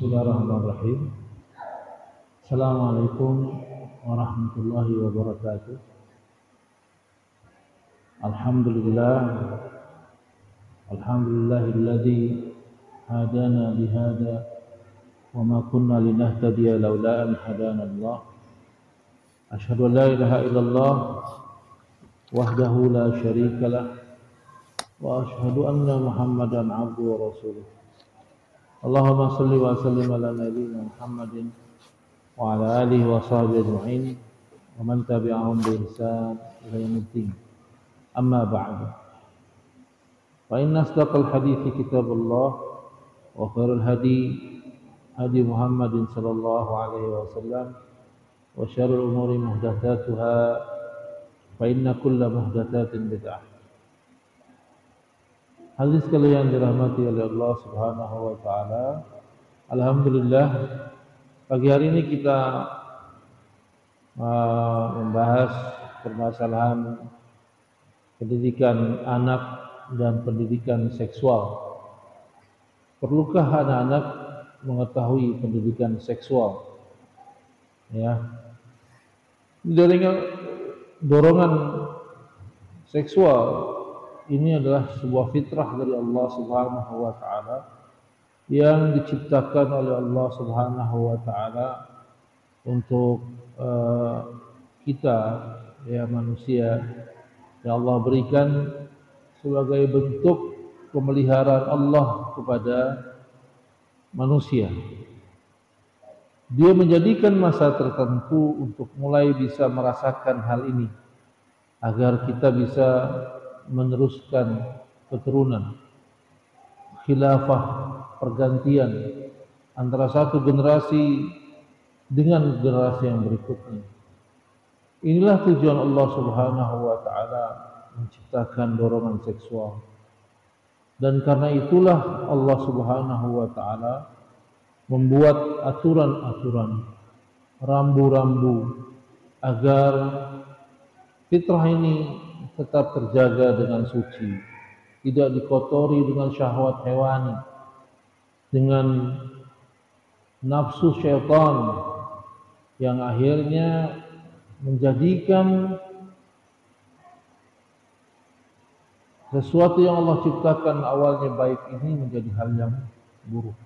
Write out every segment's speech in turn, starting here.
Bismillahirrahmanirrahim. Assalamualaikum warahmatullahi wabarakatuh. Alhamdulillahilladzi hadana bihada wa ma kunna linahtadiya laula an hadana Allah. Asyhadu an la ilaha illallah wahdahu la syarika lah wa asyhadu anna Muhammadan abduhu wa rasuluh. Allahumma salli wa sallim ala nabiyyina Muhammadin wa ala alihi wa sahbihi ajma'in wa man tabi'ahum bi ihsan ila yaumil amma ba'du. Fa inna asdaqal hadithi kitabullah wa khairul hadi Muhammadin sallallahu alaihi wasallam wa syarrul umuri muhdatsatuha fa inna kulla muhdatsatin bid'ah. Hadirin sekalian dirahmati oleh Allah Subhanahu wa taala. Alhamdulillah, pagi hari ini kita membahas permasalahan pendidikan anak dan pendidikan seksual. Perlukah anak-anak mengetahui pendidikan seksual? Ya. Dorongan seksual ini adalah sebuah fitrah dari Allah Subhanahu wa taala yang diciptakan oleh Allah Subhanahu wa taala untuk kita ya manusia yang Allah berikan sebagai bentuk pemeliharaan Allah kepada manusia. Dia menjadikan masa tertentu untuk mulai bisa merasakan hal ini agar kita bisa meneruskan keturunan, khilafah, pergantian antara satu generasi dengan generasi yang berikutnya. Inilah tujuan Allah Subhanahu wa taala menciptakan dorongan seksual. Dan karena itulah Allah Subhanahu wa taala membuat aturan-aturan, rambu-rambu agar fitrah ini tetap terjaga dengan suci, tidak dikotori dengan syahwat hewani, dengan nafsu syaitan yang akhirnya menjadikan sesuatu yang Allah ciptakan awalnya baik ini menjadi hal yang buruk.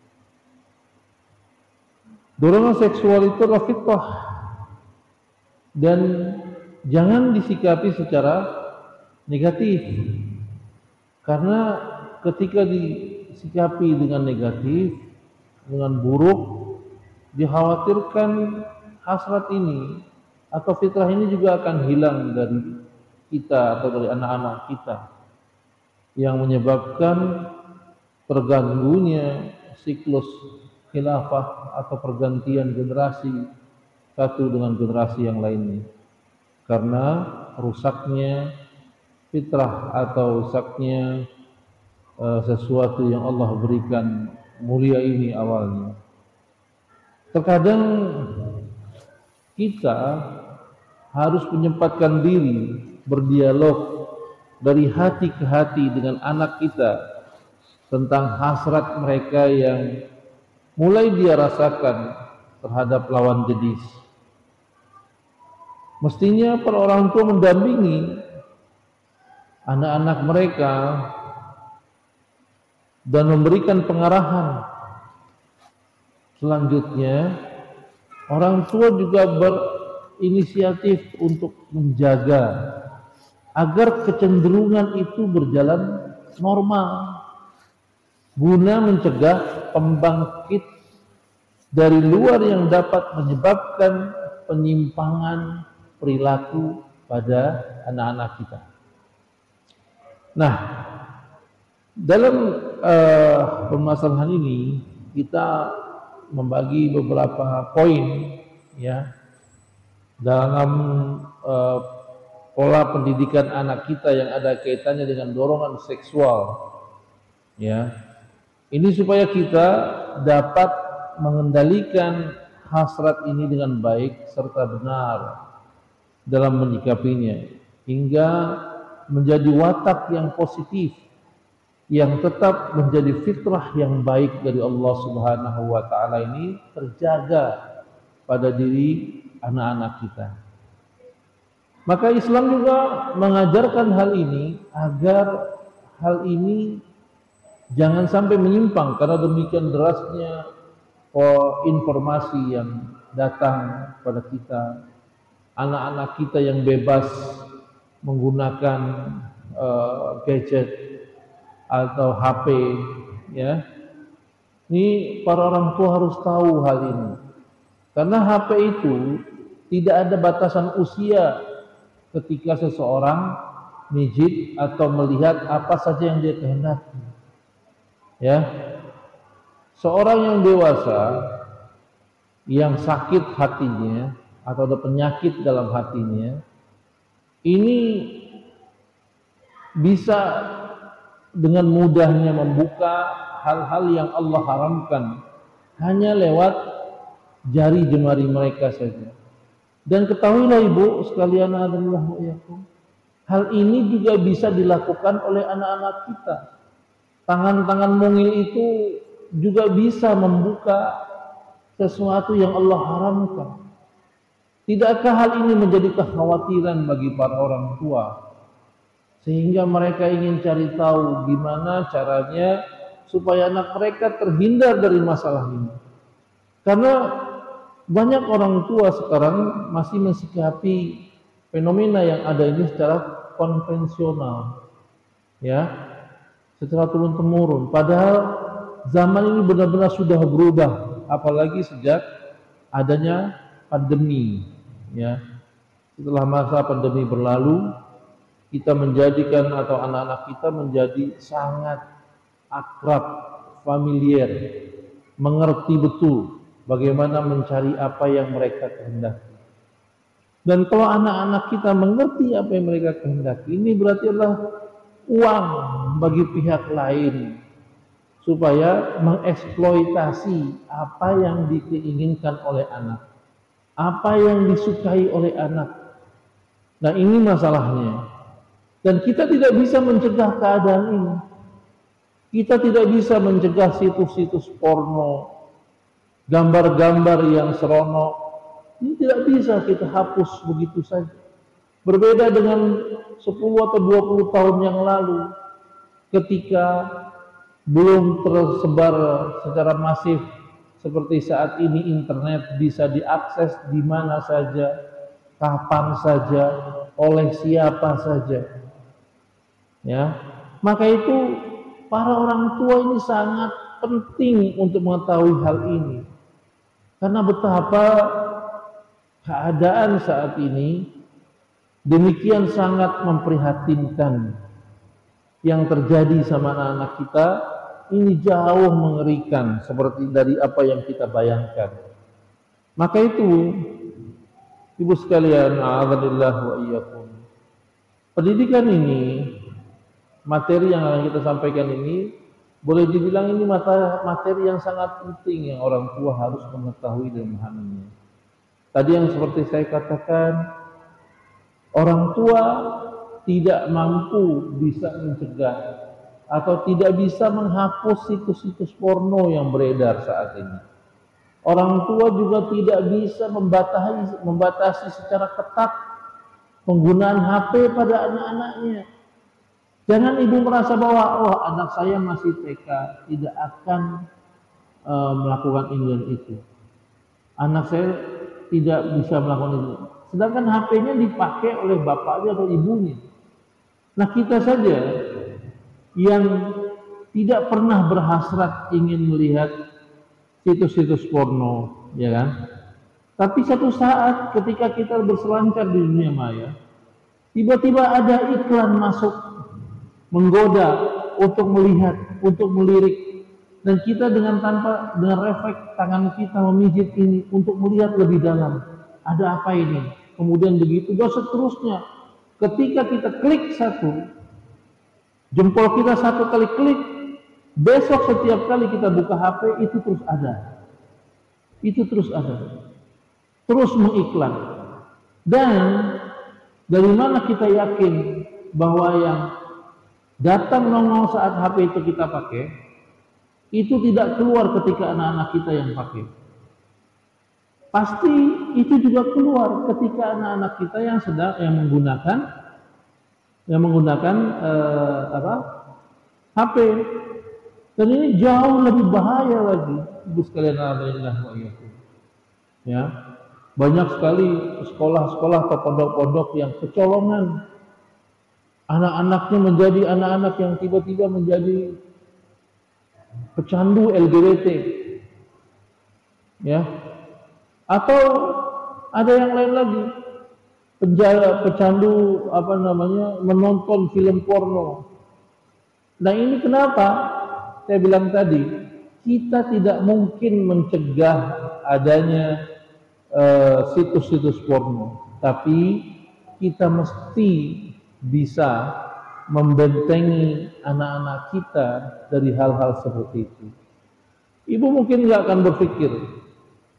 Dorongan seksual itu adalah fitrah dan jangan disikapi secara negatif, karena ketika disikapi dengan negatif, dengan buruk, dikhawatirkan hasrat ini atau fitrah ini juga akan hilang dari kita atau dari anak-anak kita, yang menyebabkan terganggunya siklus khilafah atau pergantian generasi satu dengan generasi yang lainnya, karena rusaknya fitrah atau rusaknya sesuatu yang Allah berikan mulia ini awalnya. Terkadang kita harus menyempatkan diri berdialog dari hati ke hati dengan anak kita tentang hasrat mereka yang mulai dia rasakan terhadap lawan jenis. Mestinya para orang tua mendampingi anak-anak mereka dan memberikan pengarahan. Selanjutnya, orang tua juga berinisiatif untuk menjaga agar kecenderungan itu berjalan normal, guna mencegah pembangkit dari luar yang dapat menyebabkan penyimpangan perilaku pada anak-anak kita. Nah, dalam permasalahan ini kita membagi beberapa poin ya dalam pola pendidikan anak kita yang ada kaitannya dengan dorongan seksual ya. Ini supaya kita dapat mengendalikan hasrat ini dengan baik serta benar dalam menyikapinya hingga menjadi watak yang positif yang tetap menjadi fitrah yang baik dari Allah Subhanahu wa taala ini terjaga pada diri anak-anak kita. Maka Islam juga mengajarkan hal ini agar hal ini jangan sampai menyimpang, karena demikian derasnya informasi yang datang pada kita, anak-anak kita yang bebas menggunakan gadget atau HP, ya. Ini para orang tua harus tahu hal ini, karena HP itu tidak ada batasan usia ketika seseorang mijit atau melihat apa saja yang dia kehendaki. Ya, seorang yang dewasa yang sakit hatinya atau ada penyakit dalam hatinya, ini bisa dengan mudahnya membuka hal-hal yang Allah haramkan hanya lewat jari jemari mereka saja. Dan ketahuilah ibu sekalian, hal ini juga bisa dilakukan oleh anak-anak kita. Tangan-tangan mungil itu juga bisa membuka sesuatu yang Allah haramkan. Tidakkah hal ini menjadi kekhawatiran bagi para orang tua, sehingga mereka ingin cari tahu gimana caranya supaya anak mereka terhindar dari masalah ini? Karena banyak orang tua sekarang masih mensikapi fenomena yang ada ini secara konvensional, ya, secara turun-temurun. Padahal zaman ini benar-benar sudah berubah, apalagi sejak adanya pandemi, ya. Setelah masa pandemi berlalu, kita menjadikan atau anak-anak kita menjadi sangat akrab, familiar, mengerti betul bagaimana mencari apa yang mereka kehendaki. Dan kalau anak-anak kita mengerti apa yang mereka kehendaki, ini berarti adalah uang bagi pihak lain supaya mengeksploitasi apa yang diinginkan oleh anak, apa yang disukai oleh anak. Nah, ini masalahnya. Dan kita tidak bisa mencegah keadaan ini. Kita tidak bisa mencegah situs-situs porno, gambar-gambar yang seronok. Ini tidak bisa kita hapus begitu saja. Berbeda dengan 10 atau 20 tahun yang lalu, ketika belum tersebar secara masif seperti saat ini, internet bisa diakses di mana saja, kapan saja, oleh siapa saja. Ya, maka itu para orang tua ini sangat penting untuk mengetahui hal ini, karena betapa keadaan saat ini demikian sangat memprihatinkan. Yang terjadi sama anak-anak kita ini jauh mengerikan seperti dari apa yang kita bayangkan. Maka itu, ibu sekalian, a'adzalillah wa iyyakum, pendidikan ini, materi yang akan kita sampaikan ini, boleh dibilang ini materi yang sangat penting yang orang tua harus mengetahui dan memahaminya. Tadi yang seperti saya katakan, orang tua tidak mampu bisa mencegah atau tidak bisa menghapus situs-situs porno yang beredar saat ini. Orang tua juga tidak bisa membatasi secara ketat penggunaan HP pada anak-anaknya. Jangan ibu merasa bahwa anak saya masih TK, tidak akan melakukan ini dan itu. Anak saya tidak bisa melakukan itu. Sedangkan HP-nya dipakai oleh bapaknya atau ibunya. Nah, kita saja yang tidak pernah berhasrat ingin melihat situs-situs porno, ya kan? Tapi satu saat ketika kita berselancar di dunia maya, tiba-tiba ada iklan masuk menggoda untuk melihat, untuk melirik, dan kita dengan refleks tangan kita memijit ini untuk melihat lebih dalam. Ada apa ini? Kemudian begitu dan seterusnya. Ketika kita klik satu, jempol kita satu kali klik, besok setiap kali kita buka HP itu terus ada. Itu terus ada. Terus mengiklan. Dan dari mana kita yakin bahwa yang datang nongol saat HP itu kita pakai, itu tidak keluar ketika anak-anak kita yang pakai. Pasti itu juga keluar ketika anak-anak kita yang sedang menggunakan HP. Dan ini jauh lebih bahaya lagi, Ibu sekalian alhamdulillah wa iyyakum. Ya. Banyak sekali sekolah-sekolah atau pondok-pondok yang kecolongan. Anak-anaknya menjadi anak-anak yang tiba-tiba menjadi pecandu LGBT. Ya. Atau ada yang lain lagi, pecandu menonton film porno. Nah ini kenapa? Saya bilang tadi, kita tidak mungkin mencegah adanya situs-situs porno, tapi kita mesti bisa membentengi anak-anak kita dari hal-hal seperti itu. Ibu mungkin nggak akan berpikir,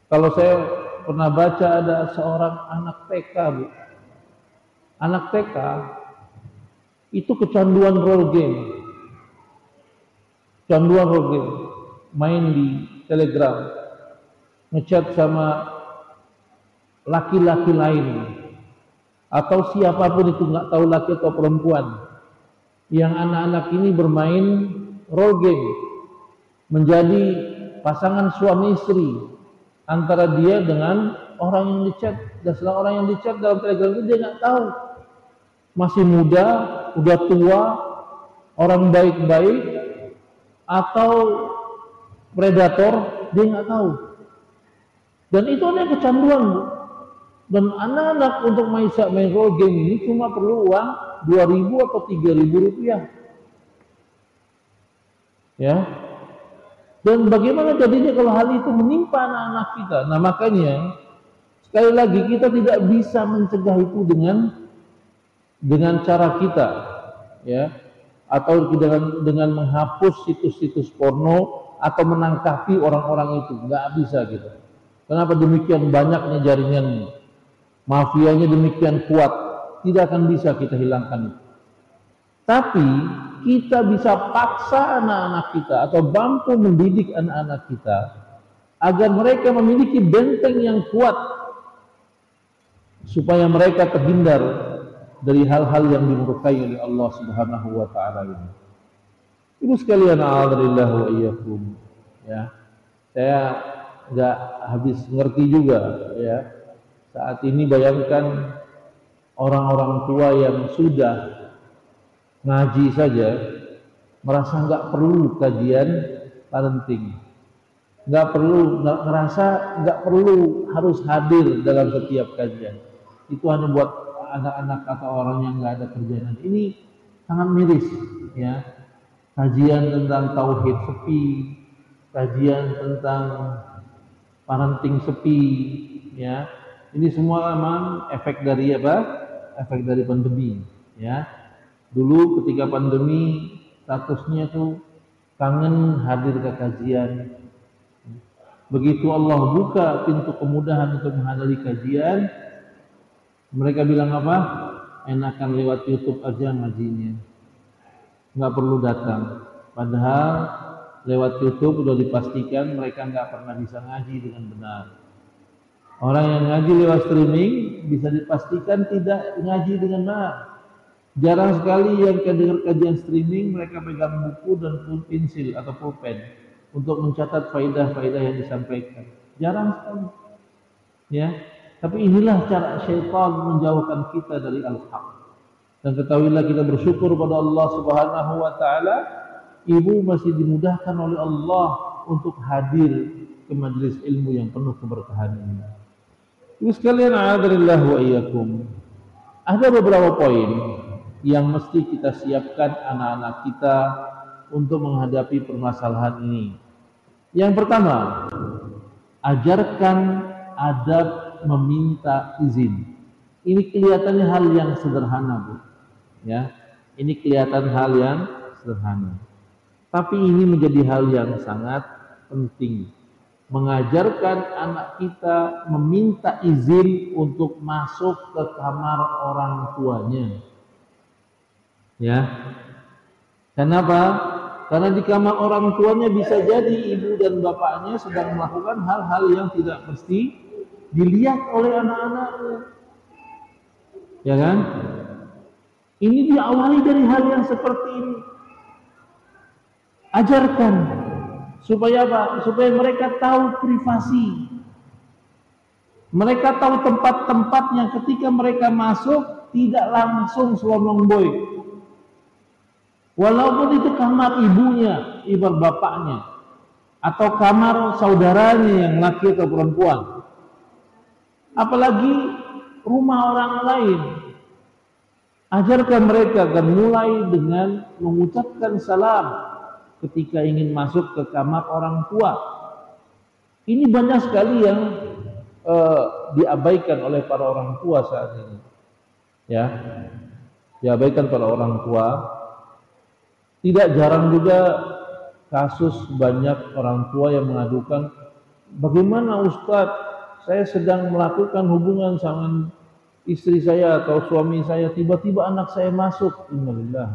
kalau saya pernah baca ada seorang anak TK, Bu. Anak TK itu kecanduan role game. Kecanduan role game. Main di Telegram. Ngechat sama laki-laki lain. Atau siapapun itu, nggak tahu laki atau perempuan. Yang anak-anak ini bermain role game. Menjadi pasangan suami istri. Antara dia dengan orang yang dicat, dan setelah orang yang dicat dalam Telegram itu dia nggak tahu, masih muda, udah tua, orang baik-baik atau predator, dia nggak tahu. Dan itu ada kecanduan, Bu. Dan anak-anak untuk main role game ini cuma perlu uang 2.000 atau 3.000 rupiah. Ya. Dan bagaimana jadinya kalau hal itu menimpa anak-anak kita? Nah makanya sekali lagi kita tidak bisa mencegah itu dengan cara kita, ya, atau dengan menghapus situs-situs porno atau menangkapi orang-orang itu, nggak bisa gitu. Kenapa demikian banyaknya jaringannya, mafianya demikian kuat, tidak akan bisa kita hilangkan itu. Tapi kita bisa paksa anak-anak kita atau mampu mendidik anak-anak kita agar mereka memiliki benteng yang kuat supaya mereka terhindar dari hal-hal yang dimurkai oleh Allah Subhanahu wa taala ini. Ibu sekalian, alhamdulillah wa iyyakum. Ya. Saya enggak habis ngerti juga, ya. Saat ini bayangkan orang-orang tua yang sudah ngaji saja merasa nggak perlu kajian parenting, nggak perlu harus hadir dalam setiap kajian. Itu hanya buat anak-anak atau orang yang nggak ada kerjaan. Ini sangat miris, ya. Kajian tentang tauhid sepi, kajian tentang parenting sepi, ya. Ini semua memang efek dari apa? Efek dari pandemi, ya. Dulu ketika pandemi statusnya tuh kangen hadir ke kajian. Begitu Allah buka pintu kemudahan untuk menghadiri kajian, mereka bilang apa? Enakan lewat YouTube aja ngajinya, nggak perlu datang. Padahal lewat YouTube udah dipastikan mereka nggak pernah bisa ngaji dengan benar. Orang yang ngaji lewat streaming bisa dipastikan tidak ngaji dengan benar. Jarang sekali yang dengar kajian streaming mereka pegang buku dan pensil atau pulpen untuk mencatat faedah-faedah yang disampaikan. Jarang sekali. Ya, tapi inilah cara syaitan menjauhkan kita dari al-haq. Dan ketahuilah kita bersyukur pada Allah Subhanahu wa taala, ibu masih dimudahkan oleh Allah untuk hadir ke majelis ilmu yang penuh keberkahan ini. Ibu sekalian, a'adzallahu wa iyyakum. Ada beberapa poin yang mesti kita siapkan anak-anak kita untuk menghadapi permasalahan ini. Yang pertama, ajarkan adab meminta izin. Ini kelihatannya hal yang sederhana, Bu. Ya, ini kelihatan hal yang sederhana. Tapi ini menjadi hal yang sangat penting. Mengajarkan anak kita meminta izin untuk masuk ke kamar orang tuanya. Ya, Kenapa? Karena di kamar orang tuanya bisa jadi ibu dan bapaknya sedang melakukan hal-hal yang tidak mesti dilihat oleh anak-anaknya. Ya kan? Ini diawali dari hal yang seperti ini. Ajarkan supaya apa? Supaya mereka tahu privasi. Mereka tahu tempat-tempatnya ketika mereka masuk tidak langsung selonong boy. Walaupun itu kamar ibunya, ibu bapaknya, atau kamar saudaranya yang laki atau perempuan. Apalagi rumah orang lain. Ajarkan mereka dan mulai dengan mengucapkan salam ketika ingin masuk ke kamar orang tua. Ini banyak sekali yang diabaikan oleh para orang tua saat ini. Ya, diabaikan para orang tua. Tidak jarang juga kasus banyak orang tua yang mengadukan, bagaimana Ustadz, saya sedang melakukan hubungan sama istri saya atau suami saya, tiba-tiba anak saya masuk. Innalillah.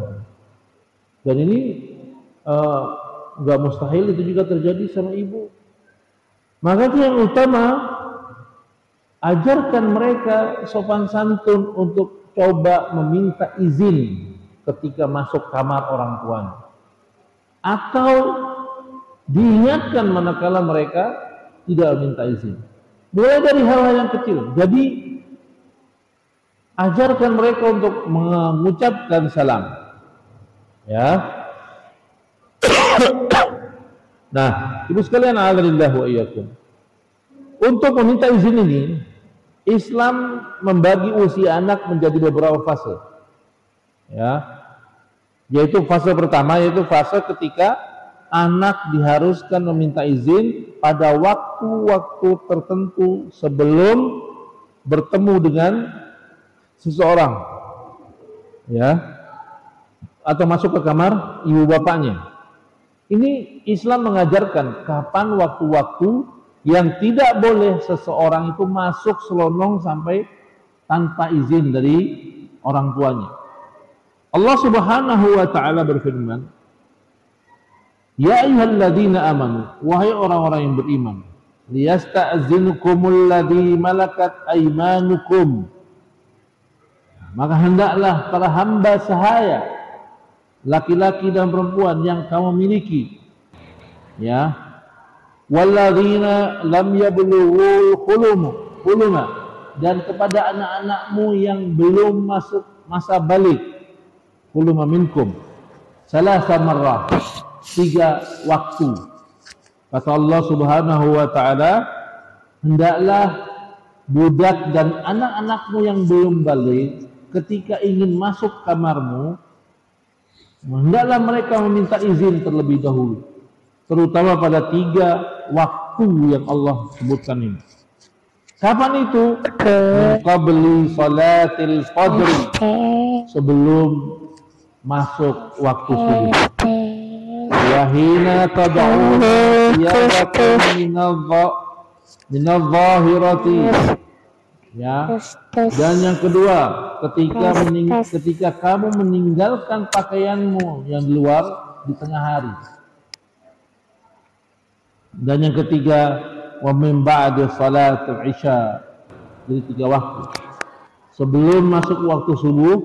Dan ini nggak mustahil itu juga terjadi sama ibu. Maka yang utama, ajarkan mereka sopan santun untuk coba meminta izin ketika masuk kamar orang tuanya, atau diingatkan manakala mereka tidak minta izin. Mulai dari hal-hal yang kecil. Jadi ajarkan mereka untuk mengucapkan salam. Ya. Nah, ibu sekalian, a'adzalillah wa iyyakum. Untuk meminta izin ini, Islam membagi usia anak menjadi beberapa fase. Ya, yaitu fase pertama, yaitu fase ketika anak diharuskan meminta izin pada waktu-waktu tertentu sebelum bertemu dengan seseorang, ya, atau masuk ke kamar ibu bapaknya. Ini Islam mengajarkan kapan waktu-waktu yang tidak boleh seseorang itu masuk selonong sampai tanpa izin dari orang tuanya. Allah Subhanahu wa taala berfirman, "Ya ayyuhalladzina amanu," wahai orang-orang yang beriman, "liyasta'zinukumul ladzi malakat aymanukum." Maka hendaklah para hamba sahaya, laki-laki dan perempuan yang kamu miliki, ya, walladzina lam yablughul huluma, dan kepada anak-anakmu yang belum masuk masa balik, huluma minkum, salasa marrah, 3 waktu. Kata Allah Subhanahu wa taala, hendaklah budak dan anak-anakmu yang belum balik ketika ingin masuk kamarmu, hendaklah mereka meminta izin terlebih dahulu, terutama pada 3 waktu yang Allah sebutkan ini. Kapan itu? Qabli salatil fajr, sebelum masuk waktu subuh. Wa hina tad'una yadakum minadh-dhahirati, ya. Dan yang kedua, ketika kamu meninggalkan pakaianmu yang di luar di tengah hari. Dan yang ketiga, wa min ba'di salatul isya. Jadi 3 waktu. Sebelum masuk waktu subuh,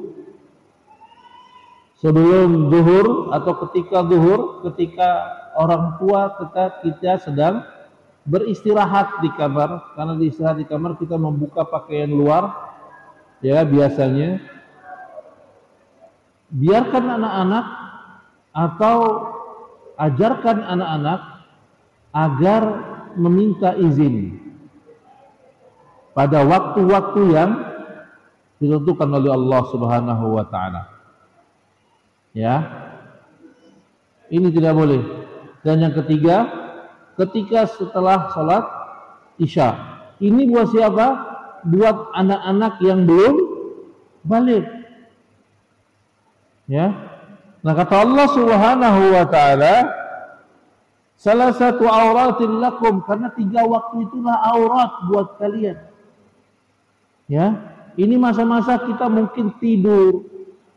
sebelum zuhur, atau ketika zuhur, ketika orang tua kita sedang beristirahat di kamar. Karena di istirahat di kamar kita membuka pakaian luar, ya, biasanya. Biarkan anak-anak atau ajarkan anak-anak agar meminta izin pada waktu-waktu yang ditentukan oleh Allah Subhanahu wa taala. Ya. Ini tidak boleh. Dan yang ketiga, ketika setelah sholat isya. Ini buat siapa? Buat anak-anak yang belum balik. Ya. Nah, kata Allah Subhanahu wa taala, salah satu auratin lakum, karena 3 waktu itulah aurat buat kalian. Ya. Ini masa-masa kita mungkin tidur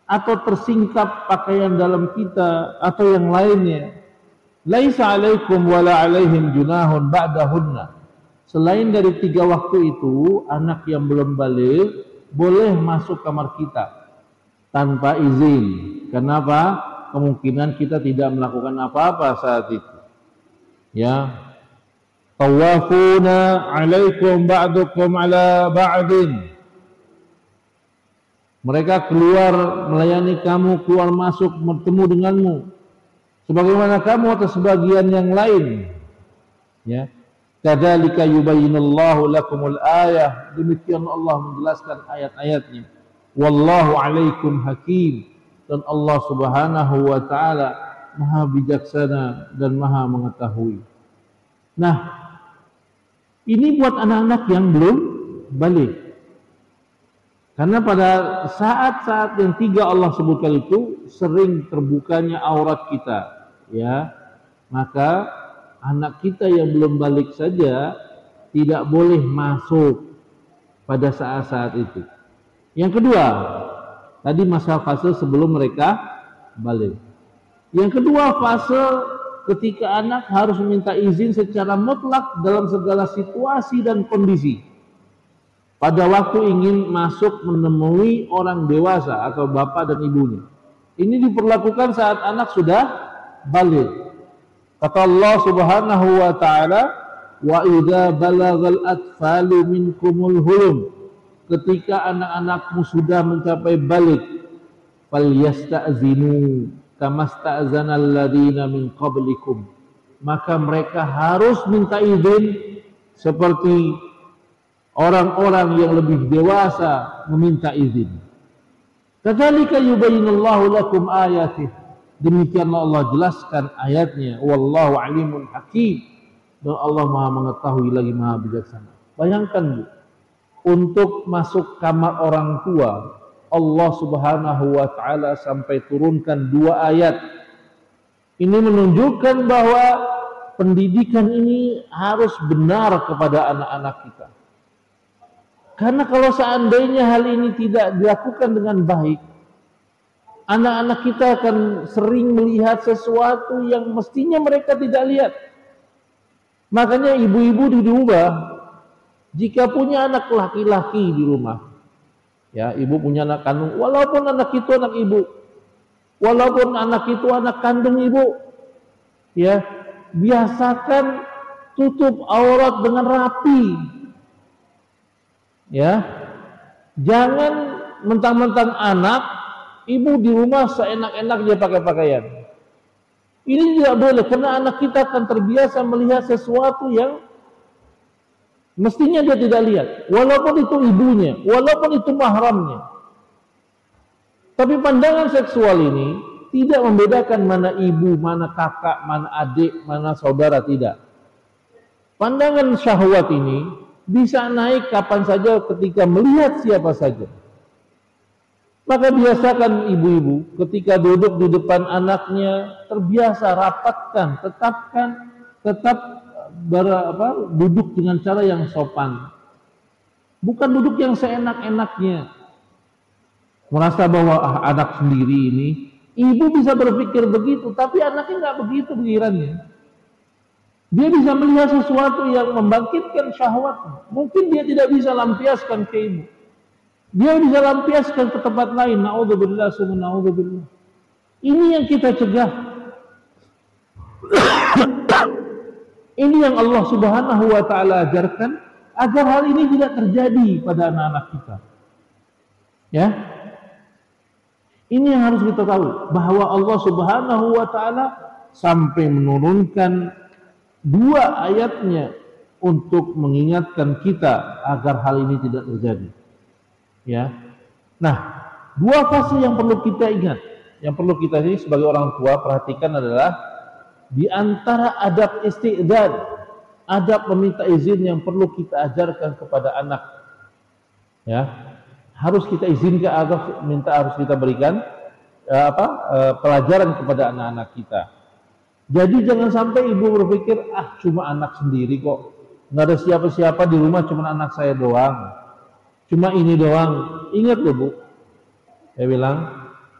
atau tersingkap pakaian dalam kita atau yang lainnya. Laisa 'alaikum wala 'alaihim junahun ba'dahunna. Selain dari 3 waktu itu, anak yang belum balik boleh masuk kamar kita tanpa izin. Kenapa? Kemungkinan kita tidak melakukan apa-apa saat itu. Ya. Tawafuna 'alaikum ba'dukum 'ala ba'din. Mereka keluar melayani kamu, keluar masuk bertemu denganmu sebagaimana kamu atau sebagian yang lain. Ya. Kadzalika yubayyinullahu lakumul ayah. Demikian Allah menjelaskan ayat-ayatnya. Wallahu 'alaikum hakim. Dan Allah Subhanahu wa taala Maha bijaksana dan Maha mengetahui. Nah, ini buat anak-anak yang belum balik. Karena pada saat-saat yang 3 Allah sebutkan itu sering terbukanya aurat kita, ya. Maka anak kita yang belum balik saja tidak boleh masuk pada saat-saat itu. Yang kedua, tadi masa fase sebelum mereka balik. Yang kedua, fase ketika anak harus meminta izin secara mutlak dalam segala situasi dan kondisi. Pada waktu ingin masuk menemui orang dewasa atau bapak dan ibunya. Ini diperlakukan saat anak sudah balik. Kata Allah Subhanahu wa taala, "Wa idza balagal atfalu minkumul hulum." Ketika anak-anakmu sudah mencapai balik, falyasta'zinu kamasta'zana alladziina min qablikum. Maka mereka harus minta izin seperti orang-orang yang lebih dewasa meminta izin. Kadzalika yubayyinullahu lakum ayatih. Demikianlah Allah jelaskan ayatnya. Wallahu alimun hakim. Dan Allah Maha mengetahui lagi Maha bijaksana. Bayangkan Bu, untuk masuk kamar orang tua, Allah Subhanahu wa taala sampai turunkan 2 ayat. Ini menunjukkan bahwa pendidikan ini harus benar kepada anak-anak kita. Karena kalau seandainya hal ini tidak dilakukan dengan baik, anak-anak kita akan sering melihat sesuatu yang mestinya mereka tidak lihat. Makanya ibu-ibu diubah. Jika punya anak laki-laki di rumah, ya, ibu punya anak kandung, walaupun anak itu anak ibu, walaupun anak itu anak kandung ibu, ya, biasakan tutup aurat dengan rapi. Ya, jangan mentang-mentang anak, ibu di rumah seenak-enak dia pakai pakaian. Ini tidak boleh, karena anak kita akan terbiasa melihat sesuatu yang mestinya dia tidak lihat, walaupun itu ibunya, walaupun itu mahramnya. Tapi pandangan seksual ini tidak membedakan mana ibu, mana kakak, mana adik, mana saudara, tidak. Pandangan syahwat ini bisa naik kapan saja ketika melihat siapa saja. Maka biasakan ibu-ibu ketika duduk di depan anaknya terbiasa rapatkan, tetap duduk dengan cara yang sopan. Bukan duduk yang seenak-enaknya. Merasa bahwa anak sendiri ini, ibu bisa berpikir begitu, tapi anaknya nggak begitu pikirannya. Dia bisa melihat sesuatu yang membangkitkan syahwat. Mungkin dia tidak bisa lampiaskan ke ibu. Dia bisa lampiaskan ke tempat lain. Na'udzubillah, summa na'udzubillah. Ini yang kita cegah. Ini yang Allah Subhanahu wa taala ajarkan agar hal ini tidak terjadi pada anak-anak kita. Ya. Ini yang harus kita tahu, bahwa Allah Subhanahu wa taala sampai menurunkan 2 ayatnya untuk mengingatkan kita agar hal ini tidak terjadi. Ya. Nah, 2 fase yang perlu kita ingat, yang perlu kita ini sebagai orang tua perhatikan adalah di antara adab isti'dzan, adab meminta izin yang perlu kita ajarkan kepada anak. Ya. Harus kita izinkan atau harus kita berikan pelajaran kepada anak-anak kita. Jadi jangan sampai ibu berpikir, cuma anak sendiri kok, nggak ada siapa-siapa di rumah, cuma anak saya doang, cuma ini doang. Ingat loh Bu, saya bilang,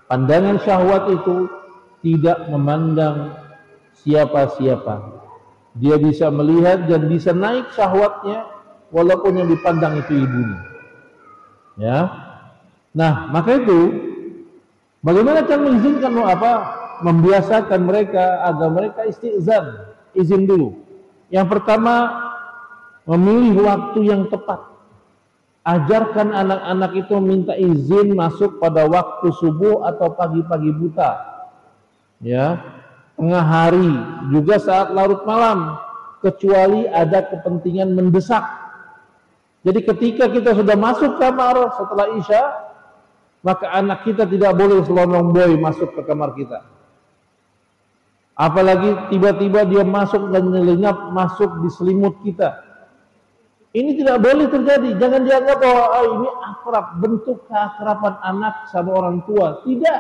Pandangan syahwat itu tidak memandang siapa-siapa. Dia bisa melihat dan bisa naik syahwatnya walaupun yang dipandang itu ibunya. Ya. Nah, maka itu bagaimana cara mengizinkan membiasakan mereka agar mereka istizan, izin dulu. Yang pertama, memilih waktu yang tepat. Ajarkan anak-anak itu minta izin masuk pada waktu subuh atau pagi-pagi buta. Ya, tengah hari, juga saat larut malam, kecuali ada kepentingan mendesak. Jadi ketika kita sudah masuk kamar setelah Isya, maka anak kita tidak boleh selonong-boy masuk ke kamar kita. Apalagi tiba-tiba dia masuk dan nyelinap masuk di selimut kita. Ini tidak boleh terjadi. Jangan dianggap bahwa ini akrab, bentuk keakraban anak sama orang tua. Tidak.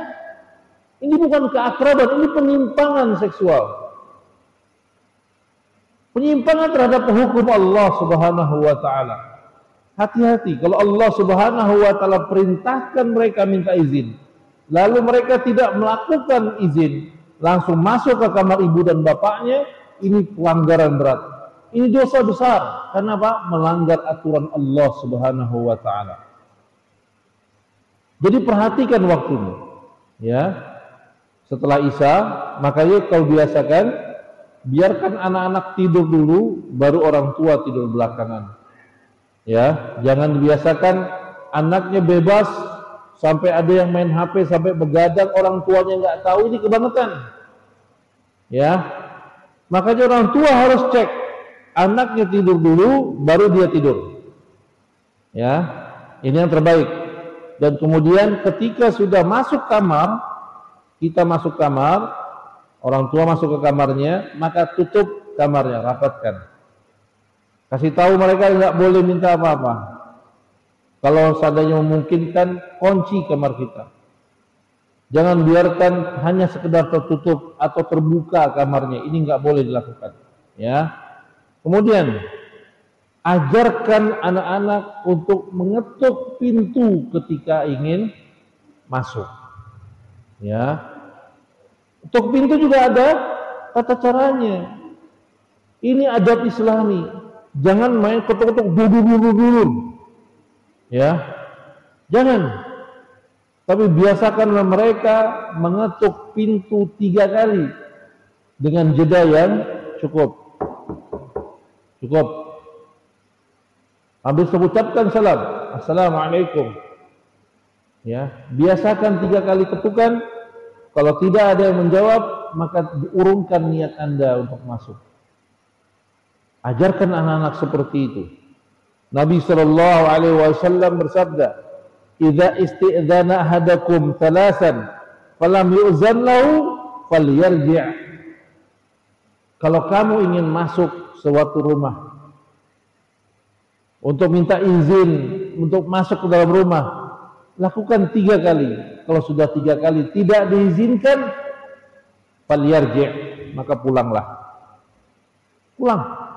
Ini bukan keakraban, ini penyimpangan seksual. Penyimpangan terhadap hukum Allah Subhanahu wa taala. Hati-hati, kalau Allah Subhanahu wa taala perintahkan mereka minta izin, lalu mereka tidak melakukan izin, langsung masuk ke kamar ibu dan bapaknya, ini pelanggaran berat. Ini dosa besar. Karena apa? Melanggar aturan Allah Subhanahu wa taala. Jadi perhatikan waktunya. Ya. Setelah Isya, makanya kau biasakan biarkan anak-anak tidur dulu baru orang tua tidur belakangan. Ya, jangan dibiasakan anaknya bebas sampai ada yang main HP sampai begadang orang tuanya nggak tahu, ini kebangetan. Ya. Makanya orang tua harus cek anaknya tidur dulu baru dia tidur. Ya, ini yang terbaik. Dan kemudian ketika sudah masuk kamar, kita masuk kamar, orang tua masuk ke kamarnya, maka tutup kamarnya, rapatkan. Kasih tahu mereka nggak boleh minta apa-apa. Kalau seandainya memungkinkan, kunci kamar kita. Jangan biarkan hanya sekedar tertutup atau terbuka kamarnya. Ini nggak boleh dilakukan. Ya. Kemudian ajarkan anak-anak untuk mengetuk pintu ketika ingin masuk. Ya. Ketuk pintu juga ada tata caranya. Ini adab Islami. Jangan main ketuk-ketuk dulu. Ya. Jangan. Tapi biasakanlah mereka mengetuk pintu 3 kali dengan jeda yang cukup. Habis mengucapkan salam, assalamualaikum. Ya, biasakan 3 kali ketukan. Kalau tidak ada yang menjawab, maka diurungkan niat Anda untuk masuk. Ajarkan anak-anak seperti itu. Nabi sallallahu alaihi wasallam bersabda, "Idza isti'dzana ahadakum thalathan falam yu'zan lahu falyarji'." Kalau kamu ingin masuk suatu rumah untuk minta izin untuk masuk ke dalam rumah, lakukan 3 kali. Kalau sudah 3 kali tidak diizinkan, falyarji', maka pulanglah. Pulang.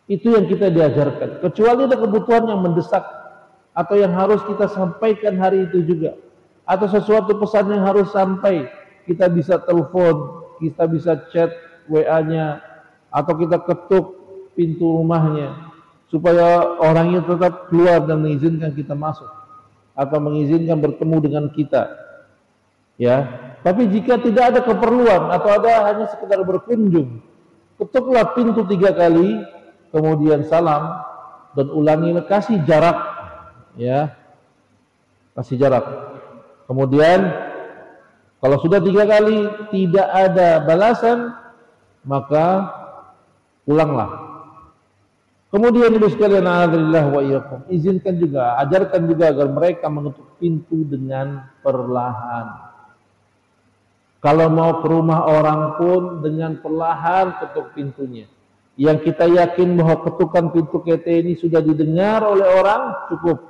Itu yang kita diajarkan. Kecuali ada kebutuhan yang mendesak atau yang harus kita sampaikan hari itu juga, atau sesuatu pesan yang harus sampai, kita bisa telepon, kita bisa chat WA-nya, atau kita ketuk pintu rumahnya supaya orangnya tetap keluar dan mengizinkan kita masuk atau mengizinkan bertemu dengan kita. Ya, tapi jika tidak ada keperluan atau ada hanya sekedar berkunjung, ketuklah pintu 3 kali, kemudian salam dan ulangi, kasih jarak. Ya, kasih jarak. Kemudian kalau sudah 3 kali tidak ada balasan, maka pulanglah. Kemudian ibu sekalian, alhamdulillah wa iyyakum, izinkan juga, ajarkan juga agar mereka mengetuk pintu dengan perlahan. Kalau mau ke rumah orang pun dengan perlahan ketuk pintunya. Yang kita yakin bahwa ketukan pintu kita ini sudah didengar oleh orang, cukup.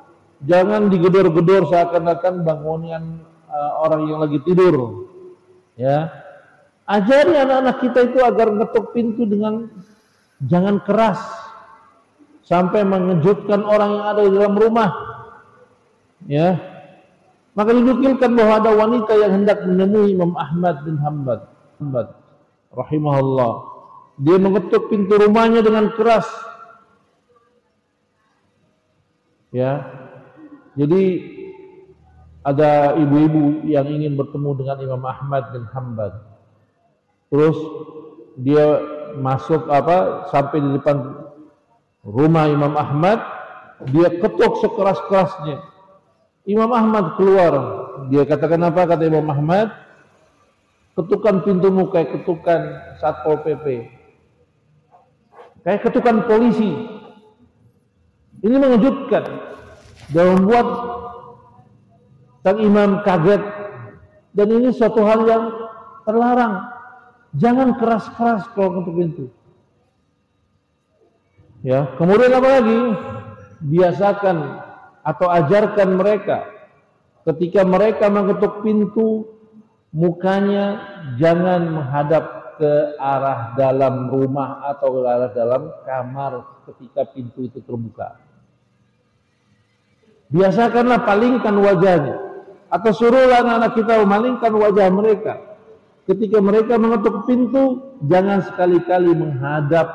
Jangan digedor-gedor seakan-akan bangunan orang yang lagi tidur. Ya, ajari anak-anak kita itu agar ngetuk pintu dengan jangan keras sampai mengejutkan orang yang ada di dalam rumah. Ya, Maka dinukilkan bahwa ada wanita yang hendak menemui Imam Ahmad bin Hanbal rahimahullah. Dia mengetuk pintu rumahnya dengan keras. Ya. Jadi ada ibu-ibu yang ingin bertemu dengan Imam Ahmad bin Hanbal. Terus dia masuk sampai di depan rumah Imam Ahmad, dia ketuk sekeras-kerasnya. Imam Ahmad keluar. Dia katakan apa? Kata Imam Ahmad, ketukan pintumu kayak ketukan Satpol PP, kayak ketukan polisi. Ini mengejutkan dan membuat sang imam kaget. Dan ini suatu hal yang terlarang. Jangan keras-keras kalau ketuk pintu. Ya, kemudian apa lagi? Biasakan atau ajarkan mereka ketika mereka mengetuk pintu, mukanya jangan menghadap ke arah dalam rumah atau ke arah dalam kamar ketika pintu itu terbuka. Biasakanlah palingkan wajahnya, atau suruhlah anak-anak kita memalingkan wajah mereka ketika mereka mengetuk pintu. Jangan sekali-kali menghadap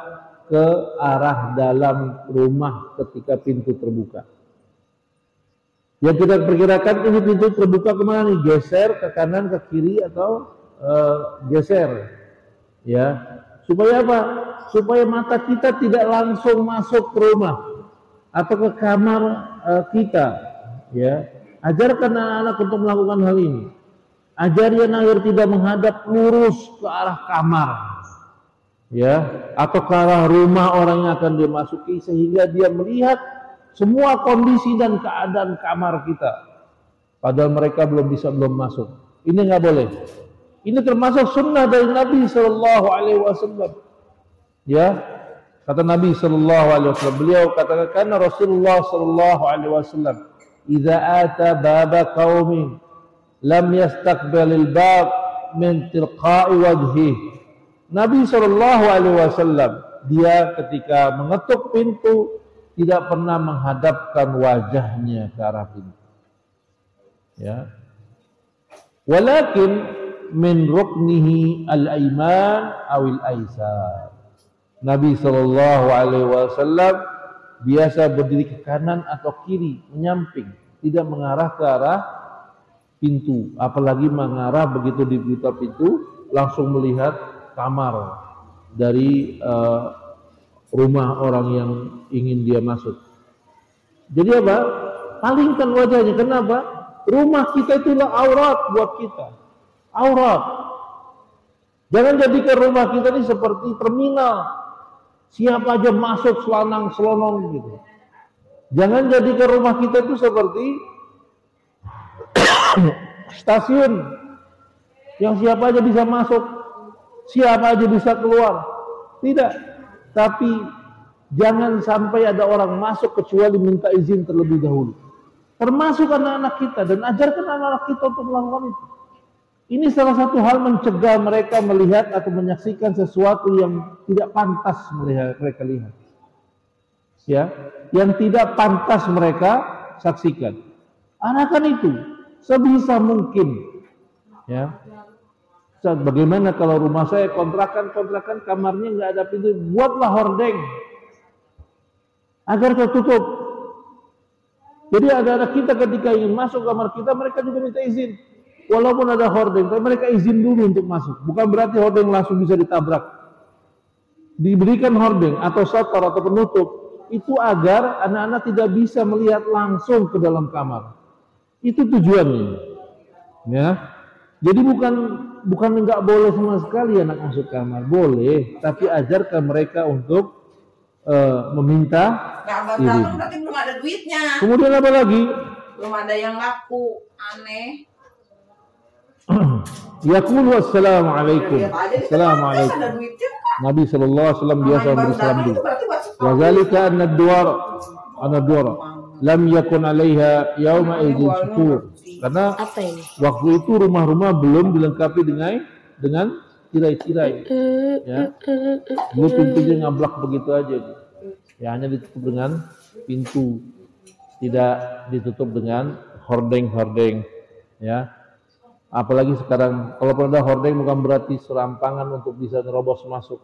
ke arah dalam rumah ketika pintu terbuka. Yang kita perkirakan ini pintu terbuka kemana nih? Geser ke kanan, ke kiri, atau geser, ya. Supaya apa? Supaya mata kita tidak langsung masuk ke rumah atau ke kamar kita, ya. Ajarkan anak-anak untuk melakukan hal ini. Ajarkan agar tidak menghadap lurus ke arah kamar, ya, atau ke arah rumah orang yang akan dia masuki, sehingga dia melihat semua kondisi dan keadaan kamar kita, padahal mereka belum masuk. Ini nggak boleh. Ini termasuk sunnah dari Nabi Sallallahu Alaihi Wasallam. Ya, kata Nabi Sallallahu Alaihi Wasallam, beliau katakan Rasulullah Sallallahu Alaihi Wasallam, "Idza ata baba qaumin lam yastaqbalil bab min tilqa'i wajhi." Nabi Sallallahu Alaihi Wasallam, dia ketika mengetuk pintu tidak pernah menghadapkan wajahnya ke arah pintu. Ya. Walakin min ruknihi al-aiman awil aisar. Nabi Sallallahu Alaihi Wasallam biasa berdiri ke kanan atau kiri, menyamping, tidak mengarah ke arah pintu. Apalagi mengarah begitu dibuka pintu, langsung melihat kamar dari rumah orang yang ingin dia masuk. Jadi apa? Palingkan wajahnya. Kenapa? Rumah kita itulah aurat buat kita. Aurat. Jangan jadikan rumah kita ini seperti terminal. Siapa aja masuk selanang selonong gitu. Jangan jadikan rumah kita itu seperti stasiun yang siapa aja bisa masuk, siapa aja bisa keluar. Tidak. Tapi jangan sampai ada orang masuk kecuali minta izin terlebih dahulu. Termasuk anak-anak kita, dan ajarkan anak-anak kita untuk melakukan itu. Ini salah satu hal mencegah mereka melihat atau menyaksikan sesuatu yang tidak pantas mereka lihat. Ya, yang tidak pantas mereka saksikan. Arahkan itu sebisa mungkin. Ya. Bagaimana kalau rumah saya kontrakan kamarnya nggak ada pintu, buatlah hordeng agar tertutup. Jadi anak-anak kita ketika ingin masuk kamar kita, mereka juga minta izin, walaupun ada hordeng, tapi mereka izin dulu untuk masuk. Bukan berarti hordeng langsung bisa ditabrak. Diberikan hordeng atau satar atau penutup itu agar anak-anak tidak bisa melihat langsung ke dalam kamar. Itu tujuannya, ya. Jadi bukan nggak boleh sama sekali anak masuk kamar, boleh, tapi ajarkan mereka untuk meminta izin. Berarti belum ada duitnya. Kemudian apa lagi? Belum ada yang laku, aneh. Yaqulu assalamualaikum. Assalamualaikum. Nabi sallallahu alaihi wasallam biasa bersalam dulu. Wa zalika anna ad-duwara lam yakun 'alaiha yawma idzin syukur. Karena waktu itu rumah-rumah belum dilengkapi dengan tirai-tirai. Ya. Dulu pintunya ngablak begitu aja. Ya, hanya ditutup dengan pintu, tidak ditutup dengan hordeng-hordeng. Ya. Apalagi sekarang kalau ada hordeng bukan berarti serampangan untuk bisa nerobos masuk.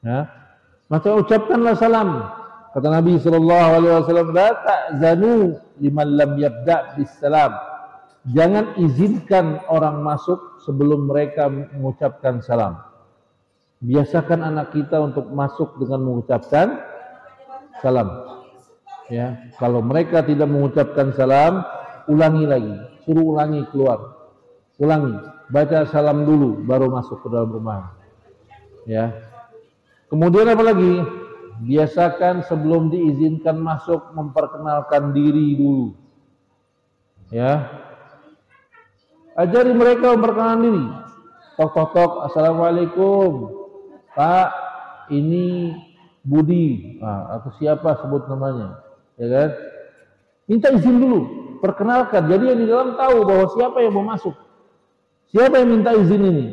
Ya. Maka ucapkanlah salam. Kata Nabi sallallahu alaihi wasallam, "La ta'zanu liman lam yabda' bis salam." Jangan izinkan orang masuk sebelum mereka mengucapkan salam. Biasakan anak kita untuk masuk dengan mengucapkan salam. Ya, kalau mereka tidak mengucapkan salam, ulangi lagi, suruh ulangi keluar. Ulangi, baca salam dulu baru masuk ke dalam rumah. Ya. Kemudian apa lagi? Biasakan sebelum diizinkan masuk memperkenalkan diri dulu. Ya. Ajari mereka memperkenalkan diri. Tok, assalamualaikum. Pak, ini Budi. Atau siapa sebut namanya. Ya kan? Minta izin dulu, perkenalkan. Jadi yang di dalam tahu bahwa siapa yang mau masuk. Siapa yang minta izin ini?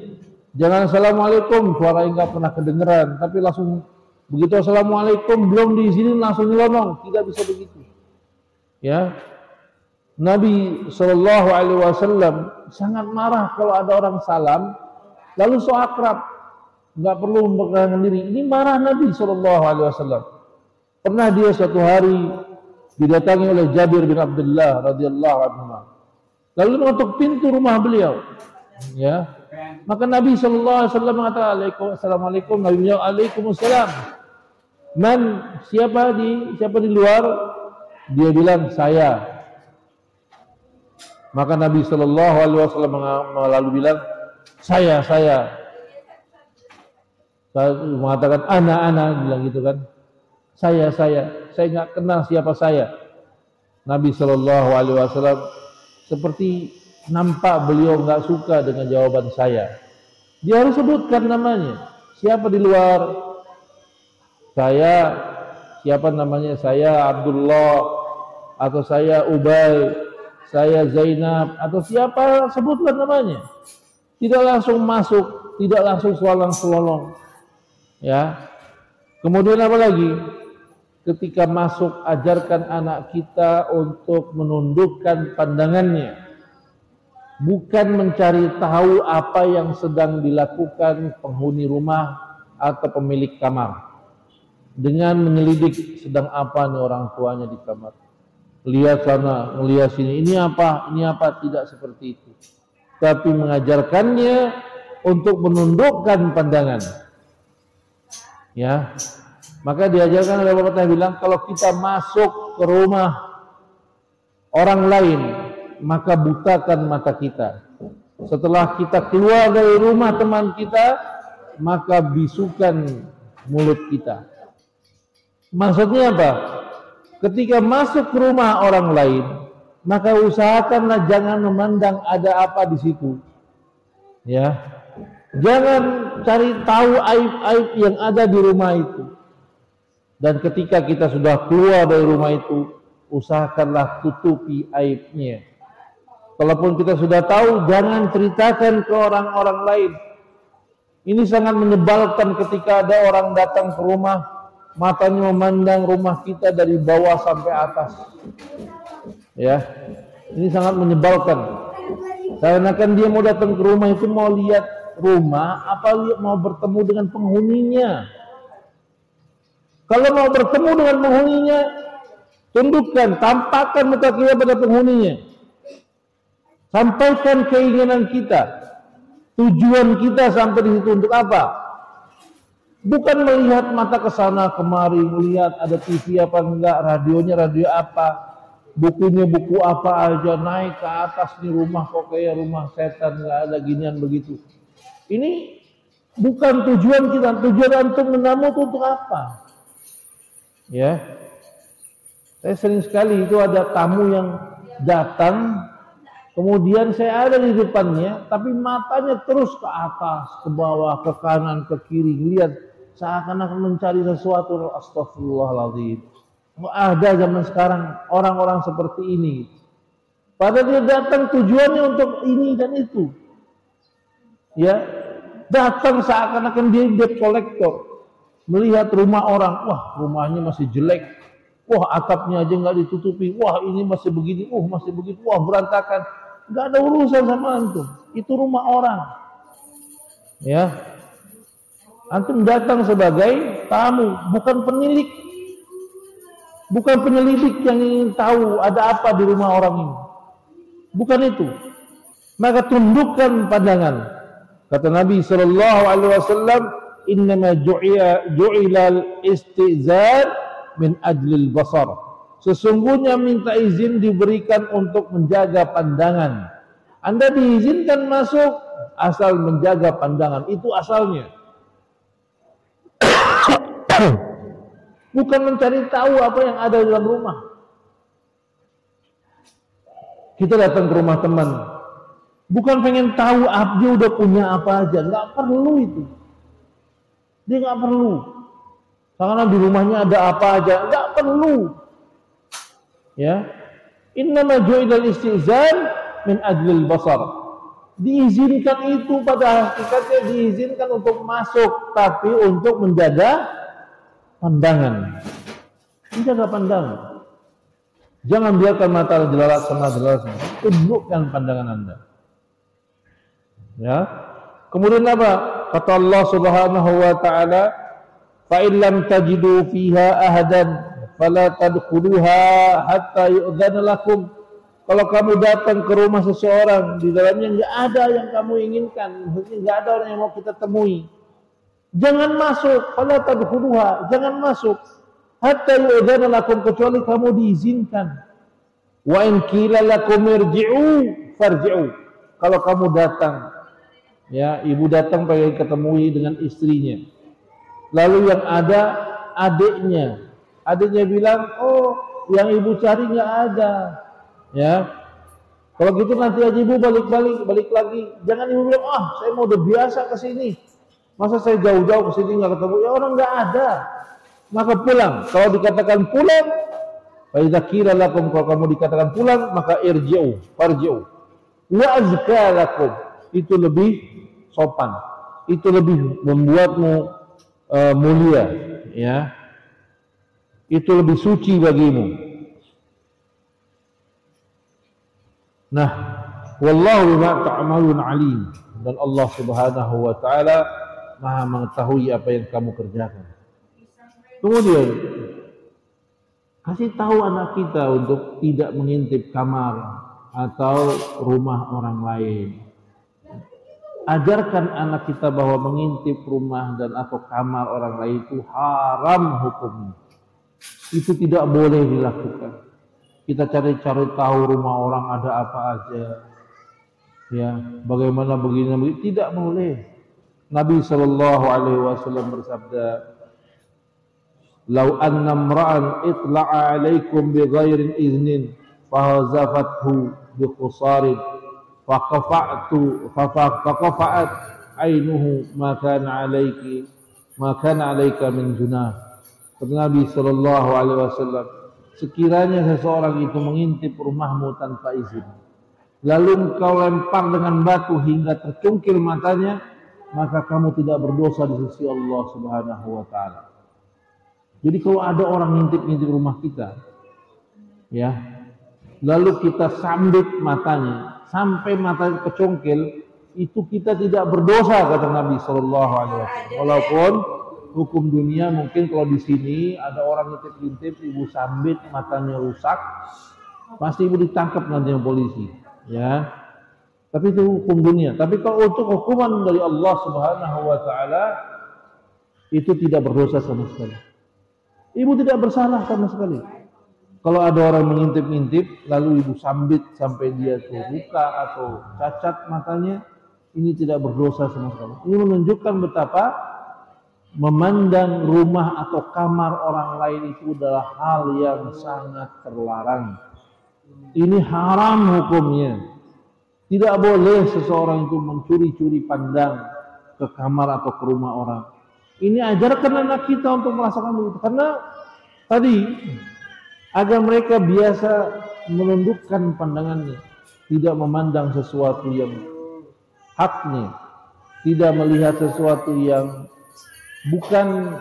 Jangan assalamualaikum, suara yang nggak pernah kedengeran, tapi langsung begitu assalamualaikum belum diizinin langsung nyelonong, tidak bisa begitu. Ya, Nabi Shallallahu Alaihi Wasallam sangat marah kalau ada orang salam lalu so akrab, nggak perlu memperkenalkan diri. Ini marah Nabi Shallallahu Alaihi Wasallam. Pernah dia suatu hari didatangi oleh Jabir bin Abdullah radhiyallahu anhu, lalu mengetuk pintu rumah beliau. Ya, maka Nabi Shallallahu Alaihi Wasallam mengatakan assalamualaikum. Nabi beliau Waalaikumsalam. Siapa di luar? Dia bilang saya. Maka Nabi Shallallahu Alaihi Wasallam lalu bilang saya mengatakan ana bilang gitu kan. Saya nggak kenal siapa saya. Nabi Shallallahu Alaihi Wasallam seperti nampak beliau nggak suka dengan jawaban saya. Dia harus sebutkan namanya. Siapa di luar? Saya. Siapa namanya? Saya Abdullah, atau saya Ubay, saya Zainab, atau siapa, sebutkan namanya. Tidak langsung masuk, tidak langsung selolong-selolong. Ya. Kemudian apa lagi? Ketika masuk, ajarkan anak kita untuk menundukkan pandangannya. Bukan mencari tahu apa yang sedang dilakukan penghuni rumah atau pemilik kamar. Dengan menyelidik sedang apa nih orang tuanya di kamar. Lihat sana, melihat sini, ini apa, tidak seperti itu. Tapi mengajarkannya untuk menundukkan pandangan. Ya. Maka diajarkan oleh Bapak bilang, kalau kita masuk ke rumah orang lain, maka butakan mata kita. Setelah kita keluar dari rumah teman kita, maka bisukan mulut kita. Maksudnya apa? Ketika masuk ke rumah orang lain, maka usahakanlah jangan memandang ada apa di situ. Ya. Jangan cari tahu aib-aib yang ada di rumah itu. Dan ketika kita sudah keluar dari rumah itu, usahakanlah tutupi aibnya. Kalaupun kita sudah tahu, jangan ceritakan ke orang-orang lain. Ini sangat menyebalkan ketika ada orang datang ke rumah, matanya memandang rumah kita dari bawah sampai atas. Ya, ini sangat menyebalkan. Karena kan dia mau datang ke rumah itu mau lihat rumah, apa mau bertemu dengan penghuninya. Kalau mau bertemu dengan penghuninya, tundukkan, tampakkan muka kita pada penghuninya. Sampaikan keinginan kita, tujuan kita sampai di situ untuk apa? Bukan melihat mata ke sana kemari, melihat ada TV apa enggak, radionya radio apa, bukunya buku apa aja, naik ke atas nih rumah kok kayak rumah setan, enggak ada ginian begitu. Ini bukan tujuan kita. Tujuan antum menamu itu untuk apa? Ya, saya sering sekali itu ada tamu yang datang. Kemudian saya ada di depannya, tapi matanya terus ke atas, ke bawah, ke kanan, ke kiri, lihat seakan-akan mencari sesuatu. Astagfirullahaladzim. Ada zaman sekarang orang-orang seperti ini. Padahal dia datang tujuannya untuk ini dan itu. Ya, datang seakan-akan dia debt collector, melihat rumah orang, wah rumahnya masih jelek, wah atapnya aja nggak ditutupi, wah ini masih begini, masih begitu, wah berantakan. nggak ada urusan sama antum. Itu rumah orang. Ya, antum datang sebagai tamu, bukan penilik, bukan penyelidik yang ingin tahu ada apa di rumah orang ini. Bukan itu. Maka tundukkan pandangan. Kata Nabi sallallahu alaihi wasallam, "Innama ju'ilal istizan min ajlil basar." Sesungguhnya minta izin diberikan untuk menjaga pandangan. Anda diizinkan masuk asal menjaga pandangan, itu asalnya. Bukan mencari tahu apa yang ada di dalam rumah. Kita datang ke rumah teman, bukan pengen tahu dia udah punya apa aja, nggak perlu itu. Dia nggak perlu. Karena di rumahnya ada apa aja, nggak perlu. Ya, innama ju'ilal istizan min ajlil basar. Diizinkan itu pada hakikatnya diizinkan untuk masuk, tapi untuk menjaga pandangan. Menjaga pandangan. Jangan biarkan mata jelalat sama jelalat. Tundukkan pandangan Anda. Ya. Kemudian apa? Kata Allah Subhanahu wa taala, "Fa in lam tajidu fiha ahadan fala tadkhuluha hatta yu'dzana lakum." Kalau kamu datang ke rumah seseorang, di dalamnya enggak ada yang kamu inginkan, maksudnya enggak ada orang yang mau kita temui, jangan masuk. Fala tadkhuluha, jangan masuk hatta yu'dzana lakum, kecuali kamu diizinkan. Wa in qila lakum irji'u farji'u. Kalau kamu datang, ya, ibu datang pengen ketemui dengan istrinya, lalu yang ada adiknya bilang, "Oh, yang ibu cari nggak ada." Ya, kalau gitu nanti aja ibu balik lagi. Jangan ibu bilang, "Ah, saya mau udah biasa ke sini, masa saya jauh-jauh ke sini nggak ketemu." Ya, orang nggak ada, maka pulang. Kalau dikatakan pulang, fa idza qila lakum, kalau kamu dikatakan pulang, maka irji'u farji'u wa azka lakum, itu lebih sopan, itu lebih membuatmu mulia, ya, itu lebih suci bagimu. Nah, wallahu bima ta'malun alim, dan Allah Subhanahu wa taala Maha mengetahui apa yang kamu kerjakan. Kemudian kasih tahu anak kita untuk tidak mengintip kamar atau rumah orang lain. Ajarkan anak kita bahwa mengintip rumah dan atau kamar orang lain itu haram hukumnya. Itu tidak boleh dilakukan. Kita cari-cari tahu rumah orang ada apa aja, ya, bagaimana begini, tidak boleh. Nabi sallallahu alaihi wasallam bersabda, "Lau anna imra'an itla'a 'alaikum bighairi iznin fahazafathu biqusarin faqafa'at 'ainuhu ma kana 'alaika min junah." Kata Nabi sallallahu alaihi wasallam, sekiranya seseorang itu mengintip rumahmu tanpa izin, lalu engkau lempar dengan batu hingga tercungkil matanya, maka kamu tidak berdosa di sisi Allah Subhanahu wa taala. Jadi kalau ada orang ngintip-ngintip rumah kita, ya, lalu kita sambit matanya sampai matanya kecongkel, itu kita tidak berdosa, kata Nabi sallallahu alaihi wasallam. Walaupun hukum dunia mungkin kalau di sini ada orang ngintip-ngintip, ibu sambit matanya rusak, pasti ibu ditangkap nanti yang polisi, ya. Tapi itu hukum dunia. Tapi kalau untuk hukuman dari Allah Subhanahu wa taala, itu tidak berdosa sama sekali. Ibu tidak bersalah sama sekali. Kalau ada orang mengintip-ngintip lalu ibu sambit sampai dia terluka atau cacat matanya, ini tidak berdosa sama sekali. Ini menunjukkan betapa memandang rumah atau kamar orang lain itu adalah hal yang sangat terlarang. Ini haram hukumnya. Tidak boleh seseorang itu mencuri-curi pandang ke kamar atau ke rumah orang. Ini ajarkan anak kita untuk merasakan begitu. Karena tadi agar mereka biasa menundukkan pandangannya, tidak memandang sesuatu yang haknya, tidak melihat sesuatu yang bukan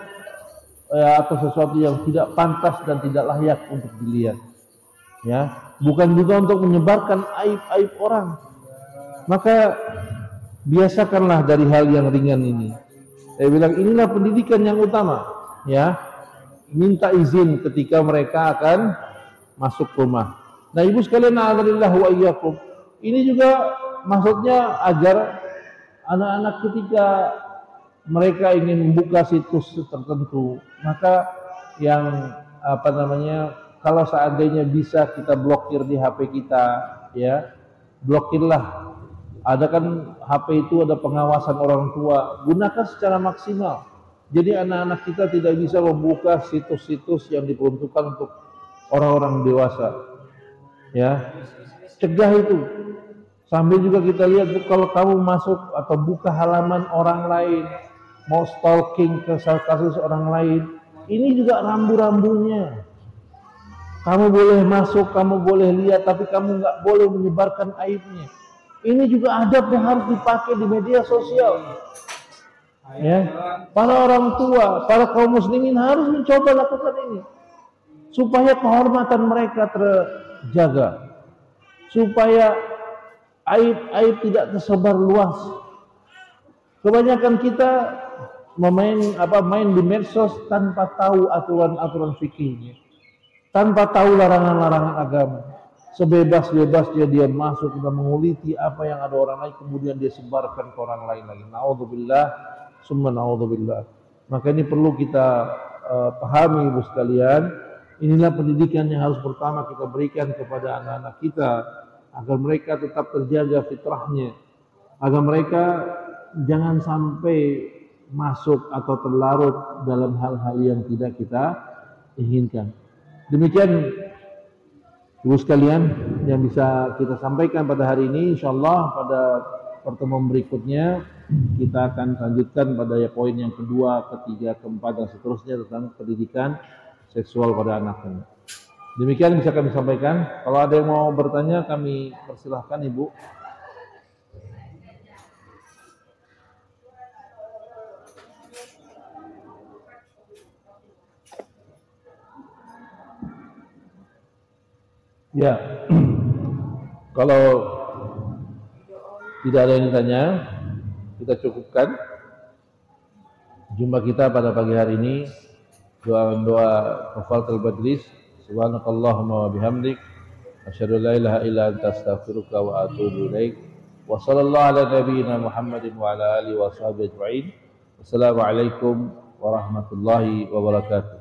atau sesuatu yang tidak pantas dan tidak layak untuk dilihat. Ya, bukan juga untuk menyebarkan aib-aib orang. Maka biasakanlah dari hal yang ringan ini. Saya bilang inilah pendidikan yang utama, ya. Minta izin ketika mereka akan masuk rumah. Nah, ibu sekalian, a'adzallahu wa iyyakum. Ini juga maksudnya agar anak-anak ketika mereka ingin membuka situs tertentu, maka yang kalau seandainya bisa kita blokir di HP kita, ya, blokirlah. Ada kan HP itu ada pengawasan orang tua, gunakan secara maksimal. Jadi anak-anak kita tidak bisa membuka situs-situs yang diperuntukkan untuk orang-orang dewasa. Ya, cegah itu. Sambil juga kita lihat kalau kamu masuk atau buka halaman orang lain, mau stalking ke kasus orang lain, ini juga rambu-rambunya. Kamu boleh masuk, kamu boleh lihat, tapi kamu nggak boleh menyebarkan aibnya. Ini juga adab yang harus dipakai di media sosial. Ya, para orang tua, para kaum muslimin harus mencoba lakukan ini supaya kehormatan mereka terjaga, supaya aib-aib tidak tersebar luas. Kebanyakan kita main di medsos tanpa tahu aturan-aturan fikihnya, tanpa tahu larangan-larangan agama. Sebebas-bebasnya dia masuk dan menguliti apa yang ada orang lain, kemudian dia sebarkan ke orang lain lagi. Na'udzubillah, summa na'udzubillah. Maka ini perlu kita pahami, ibu sekalian. Inilah pendidikan yang harus pertama kita berikan kepada anak-anak kita, agar mereka tetap terjaga fitrahnya, agar mereka jangan sampai masuk atau terlarut dalam hal-hal yang tidak kita inginkan. Demikian ibu sekalian yang bisa kita sampaikan pada hari ini. Insyaallah pada pertemuan berikutnya kita akan lanjutkan pada poin yang kedua, ketiga, keempat dan seterusnya tentang pendidikan seksual pada anak-anak. Demikian bisa kami sampaikan. Kalau ada yang mau bertanya kami persilahkan, Ibu. Ya, kalau tidak ada yang ditanya, kita cukupkan jumpa kita pada pagi hari ini. Doa Kafaratul Majlis. Subhanakallahumma wa bihamdik, asyhadu an la ilaha illa anta astaghfiruka wa atubu ilaik. Wa sallallahu ala nabiyyina Muhammadin wa ala alihi wa sahbihi ajma'in. Wassalamualaikum warahmatullahi wabarakatuh.